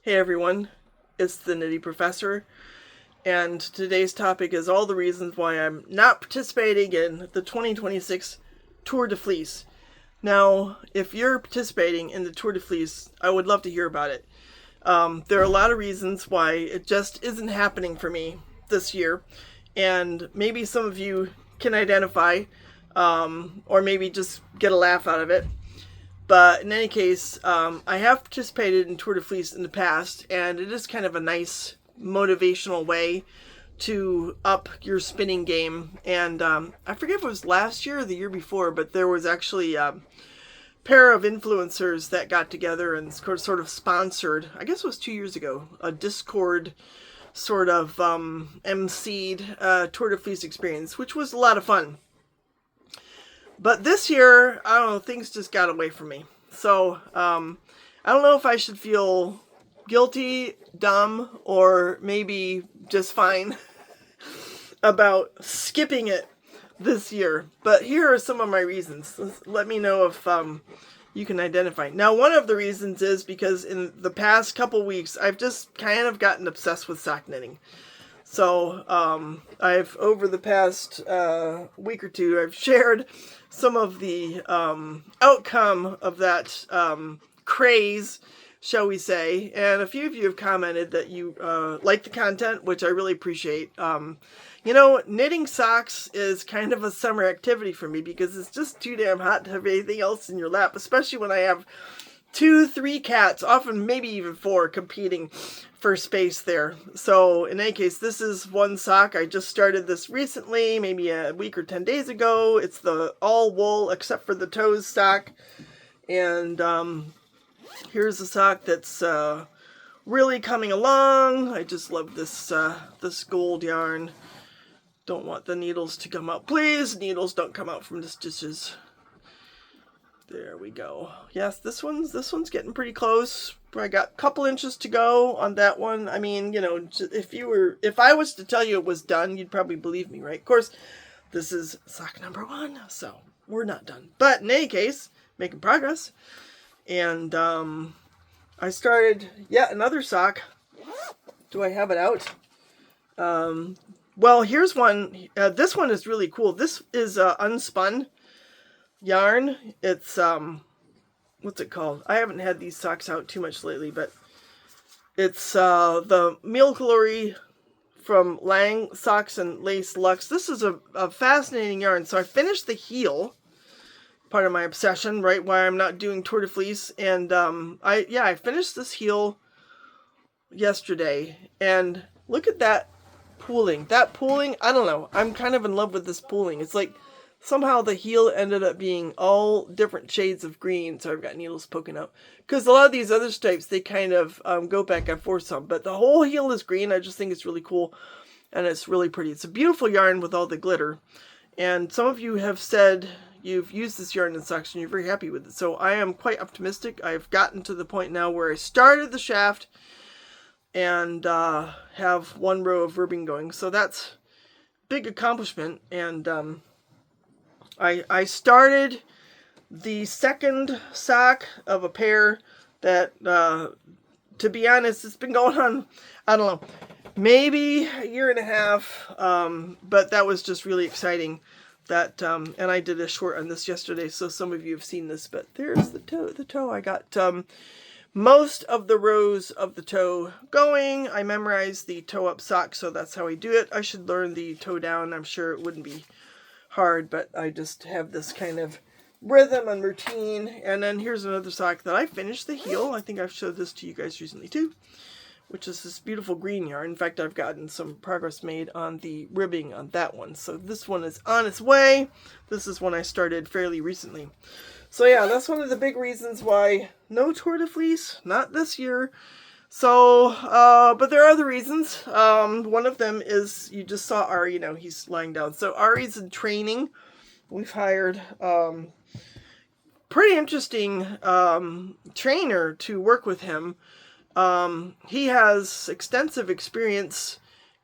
Hey everyone, it's the Nitty Professor, and today's topic is all the reasons why I'm not participating in the 2026 Tour de Fleece. Now, if you're participating in the Tour de Fleece, I would love to hear about it. There are a lot of reasons why it just isn't happening for me this year, and maybe some of you can identify, or maybe just get a laugh out of it. But in any case, I have participated in Tour de Fleece in the past, and it is kind of a nice motivational way to up your spinning game. And I forget if it was last year or the year before, but there was actually a pair of influencers that got together and sort of sponsored, I guess it was 2 years ago, a Discord sort of emceed Tour de Fleece experience, which was a lot of fun. But this year, I don't know, things just got away from me. So, I don't know if I should feel guilty, dumb, or maybe just fine about skipping it this year. But here are some of my reasons. Let me know if you can identify. Now, one of the reasons is because in the past couple weeks, I've just kind of gotten obsessed with sock knitting. So, I've, over the past week or two, I've shared some of the outcome of that craze, shall we say. And a few of you have commented that you like the content, which I really appreciate. Knitting socks is kind of a summer activity for me because it's just too damn hot to have anything else in your lap, especially when I have 2, 3 cats, often maybe even 4, competing for space there. So in any case, this is one sock. I just started this recently, maybe a week or 10 days ago. It's the all wool except for the toes sock. And here's a sock that's really coming along. I just love this gold yarn. Don't want the needles to come out. Please, needles don't come out from the stitches. There we go. Yes, this one's getting pretty close. I got a couple inches to go on that one. I mean, if I was to tell you it was done, you'd probably believe me, right? Of course, this is sock number 1, so we're not done. But in any case, making progress. And I started yet another sock. Do I have it out? Well, here's one. This one is really cool. This is unspun yarn. It's what's it called? I haven't had these socks out too much lately, but it's the Meal Glory from Lang Socks and Lace Luxe. This is a fascinating yarn. So I finished the heel, part of my obsession, right? Why I'm not doing Tour de Fleece, and I finished this heel yesterday, and look at that pooling. That pooling, I don't know. I'm kind of in love with this pooling. It's like somehow the heel ended up being all different shades of green, so I've got needles poking out. Because a lot of these other stripes, they kind of go back and forth some. But the whole heel is green. I just think it's really cool, and it's really pretty. It's a beautiful yarn with all the glitter. And some of you have said you've used this yarn in socks and you're very happy with it. So I am quite optimistic. I've gotten to the point now where I started the shaft and have 1 row of ribbing going. So that's a big accomplishment. And I started the second sock of a pair that, to be honest, it's been going on, I don't know, maybe a year and a half, but that was just really exciting. That and I did a short on this yesterday, so some of you have seen this, but there's the toe. I got most of the rows of the toe going. I memorized the toe up sock, so that's how I do it. I should learn the toe down. I'm sure it wouldn't be hard, but I just have this kind of rhythm and routine. And then here's another sock that I finished the heel. I think I've showed this to you guys recently too, which is this beautiful green yarn. In fact, I've gotten some progress made on the ribbing on that one. So this one is on its way. This is one I started fairly recently. So yeah, that's one of the big reasons why no Tour de Fleece, not this year. So, but there are other reasons. One of them is, you just saw Ari, he's lying down. So Ari's in training. We've hired pretty interesting trainer to work with him. He has extensive experience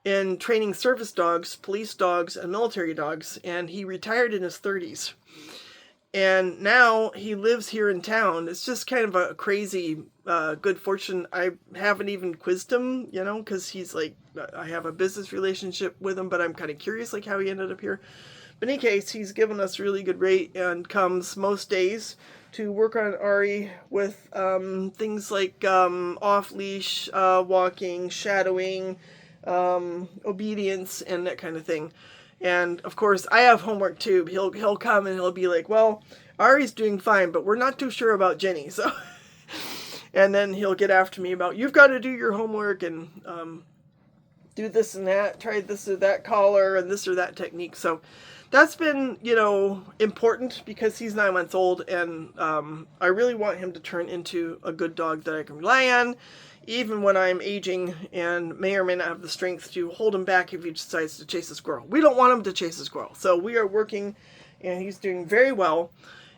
in training service dogs, police dogs, and military dogs, and he retired in his 30s. And now he lives here in town. It's just kind of a crazy good fortune. I haven't even quizzed him, because he's like, I have a business relationship with him, but I'm kind of curious like how he ended up here. But in any case, he's given us a really good rate and comes most days to work on Ari with things like off-leash walking, shadowing, obedience, and that kind of thing. And of course, I have homework too. He'll come and he'll be like, "Well, Ari's doing fine, but we're not too sure about Jenny." So, and then he'll get after me about, "You've got to do your homework and do this and that, try this or that collar and this or that technique." So that's been, important because he's 9 months old, and I really want him to turn into a good dog that I can rely on, even when I'm aging and may or may not have the strength to hold him back if he decides to chase a squirrel. We don't want him to chase a squirrel. So we are working, and he's doing very well.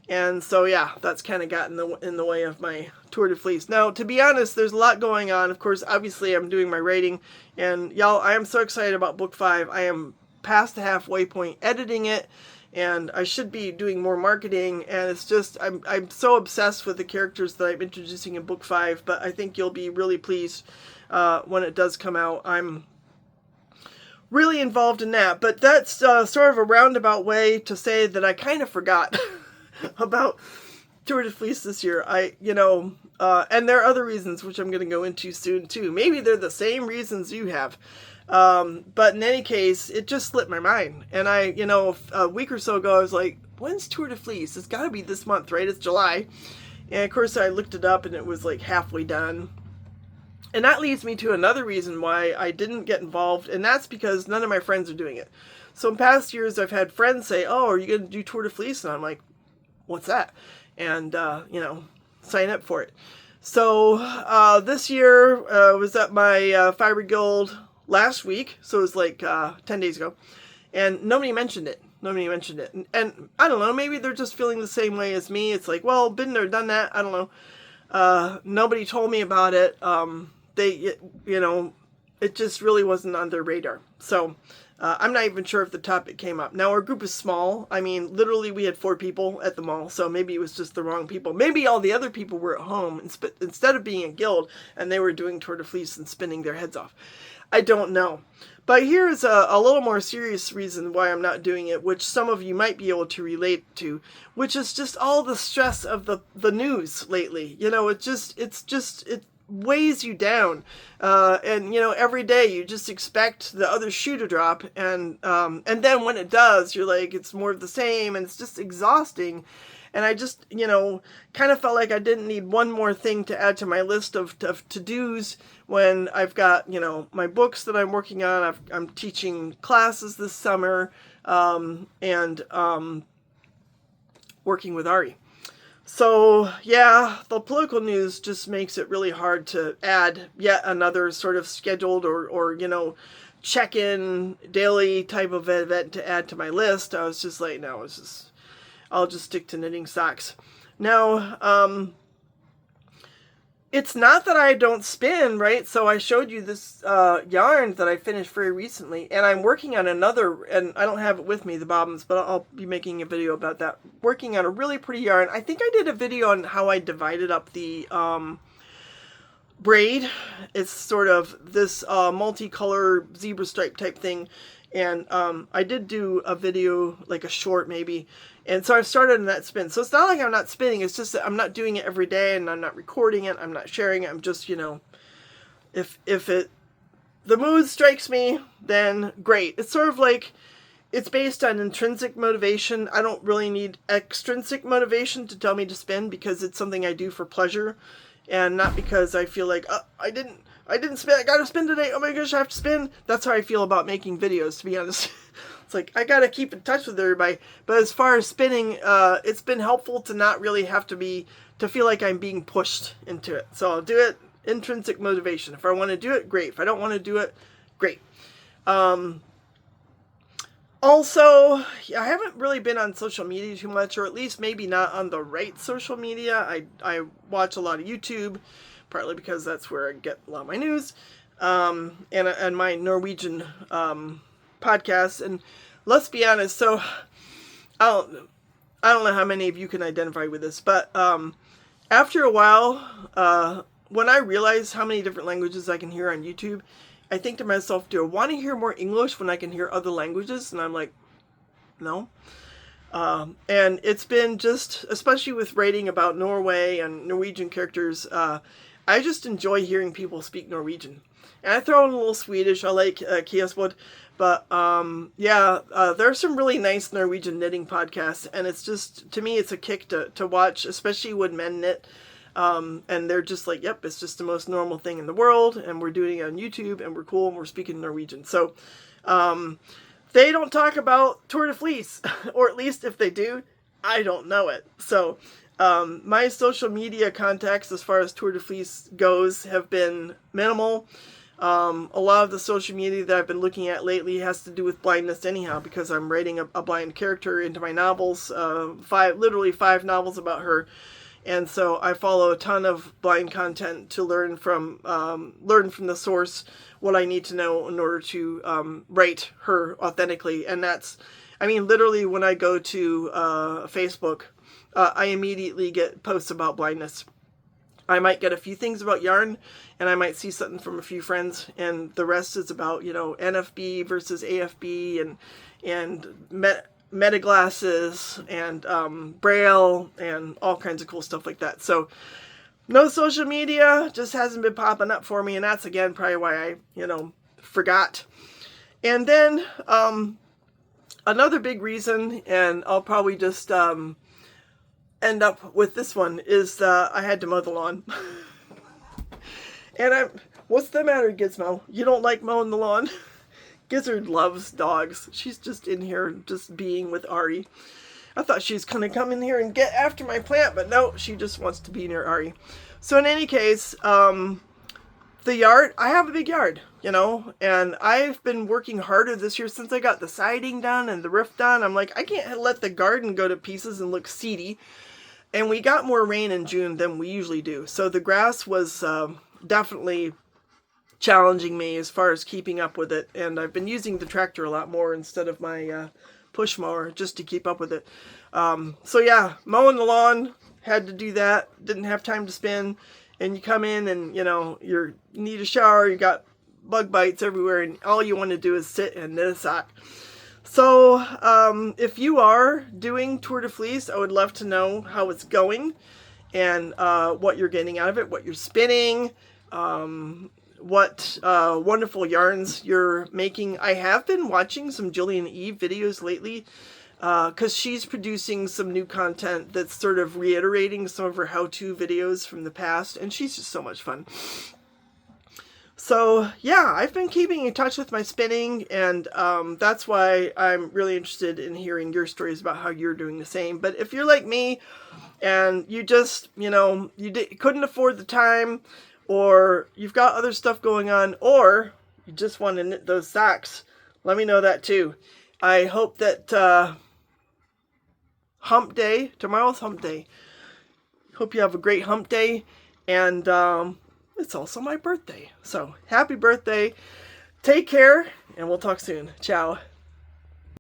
And so, yeah, that's kind of gotten in the way of my Tour de Fleece. Now, to be honest, there's a lot going on. Of course, obviously, I'm doing my writing. And, y'all, I am so excited about Book 5. I am past the halfway point editing it. And I should be doing more marketing. And it's just, I'm so obsessed with the characters that I'm introducing in Book 5. But I think you'll be really pleased when it does come out. I'm really involved in that. But that's sort of a roundabout way to say that I kind of forgot about Tour de Fleece this year. And there are other reasons which I'm going to go into soon too. Maybe they're the same reasons you have. But in any case, it just slipped my mind. And a week or so ago, I was like, when's Tour de Fleece? It's got to be this month, right? It's July. And of course, I looked it up and it was like halfway done. And that leads me to another reason why I didn't get involved. And that's because none of my friends are doing it. So in past years, I've had friends say, "Oh, are you going to do Tour de Fleece?" And I'm like, "What's that?" And, sign up for it. So this year was at my Fiber Guild last week. So it was like 10 days ago. And nobody mentioned it. And I don't know, maybe they're just feeling the same way as me. It's like, well, been there, done that. I don't know. Nobody told me about it. It just really wasn't on their radar. So I'm not even sure if the topic came up. Now, our group is small. I mean, literally, we had 4 people at the mall, so maybe it was just the wrong people. Maybe all the other people were at home instead of being a guild, and they were doing Tour de Fleece and spinning their heads off. I don't know. But here's a little more serious reason why I'm not doing it, which some of you might be able to relate to, which is just all the stress of the news lately. It weighs you down. And every day you just expect the other shoe to drop. And then when it does, you're like, it's more of the same, and it's just exhausting. And I just, kind of felt like I didn't need one more thing to add to my list of to-dos when I've got, my books that I'm working on. I'm teaching classes this summer, and working with Ari. So, yeah, the political news just makes it really hard to add yet another sort of scheduled or check-in daily type of event to add to my list. I was just like, no, I'll just stick to knitting socks. Now, it's not that I don't spin, right? So I showed you this yarn that I finished very recently, and I'm working on another, and I don't have it with me, the bobbins, but I'll be making a video about that. Working on a really pretty yarn. I think I did a video on how I divided up the braid. It's sort of this multicolor zebra stripe type thing. And I did do a video, like a short maybe, and so I've started in that spin. So it's not like I'm not spinning, it's just that I'm not doing it every day, and I'm not recording it, I'm not sharing it. I'm just, if the mood strikes me, then great. It's sort of like, it's based on intrinsic motivation. I don't really need extrinsic motivation to tell me to spin, because it's something I do for pleasure, and not because I feel like, I didn't spin, I gotta spin today, oh my gosh, I have to spin. That's how I feel about making videos, to be honest. It's like, I gotta keep in touch with everybody. But as far as spinning, it's been helpful to not really have to feel like I'm being pushed into it. So I'll do it, intrinsic motivation. If I want to do it, great. If I don't want to do it, great. Also, I haven't really been on social media too much, or at least maybe not on the right social media. I watch a lot of YouTube, partly because that's where I get a lot of my news, and my Norwegian podcasts. And let's be honest, so I don't know how many of you can identify with this, but after a while, when I realize how many different languages I can hear on YouTube, I think to myself, do I want to hear more English when I can hear other languages? And I'm like, no. And it's been just, especially with writing about Norway and Norwegian characters, I just enjoy hearing people speak Norwegian. And I throw in a little Swedish. I like Kiaswood. But there are some really nice Norwegian knitting podcasts. And it's just, to me, it's a kick to watch, especially when men knit. And they're just like, yep, it's just the most normal thing in the world. And we're doing it on YouTube and we're cool and we're speaking Norwegian. So, they don't talk about Tour de Fleece, or at least if they do, I don't know it. So my social media contacts as far as Tour de Fleece goes have been minimal. A lot of the social media that I've been looking at lately has to do with blindness anyhow, because I'm writing a blind character into my novels, literally 5 novels about her. And so I follow a ton of blind content to learn from the source what I need to know in order to write her authentically. And that's, I mean, literally when I go to Facebook, I immediately get posts about blindness. I might get a few things about yarn, and I might see something from a few friends, and the rest is about, NFB versus AFB and meta glasses and braille and all kinds of cool stuff like that. So no social media, just hasn't been popping up for me, and that's again probably why I forgot. And then another big reason, and I'll probably just end up with this one, is I had to mow the lawn. And what's the matter, Gizmo? You don't like mowing the lawn? Gizzard loves dogs. She's just in here just being with Ari. I thought she was going to come in here and get after my plant, but no, she just wants to be near Ari. So in any case, the yard, I have a big yard, and I've been working harder this year since I got the siding done and the roof done. I'm like, I can't let the garden go to pieces and look seedy. And we got more rain in June than we usually do. So the grass was definitely challenging me as far as keeping up with it, and I've been using the tractor a lot more instead of my push mower just to keep up with it. So yeah, mowing the lawn, had to do that, didn't have time to spin, and you come in and you need a shower, you got bug bites everywhere, and all you want to do is sit and knit a sock. So if you are doing Tour de Fleece, I would love to know how it's going and what you're getting out of it, what you're spinning, what wonderful yarns you're making. I have been watching some Jillian Eve videos lately because she's producing some new content that's sort of reiterating some of her how-to videos from the past, and she's just so much fun. So yeah, I've been keeping in touch with my spinning, and that's why I'm really interested in hearing your stories about how you're doing the same. But if you're like me and you just, couldn't afford the time, or you've got other stuff going on, or you just want to knit those socks, let me know that too. I hope that hump day, tomorrow's hump day. Hope you have a great hump day, and it's also my birthday. So happy birthday, take care, and we'll talk soon. Ciao.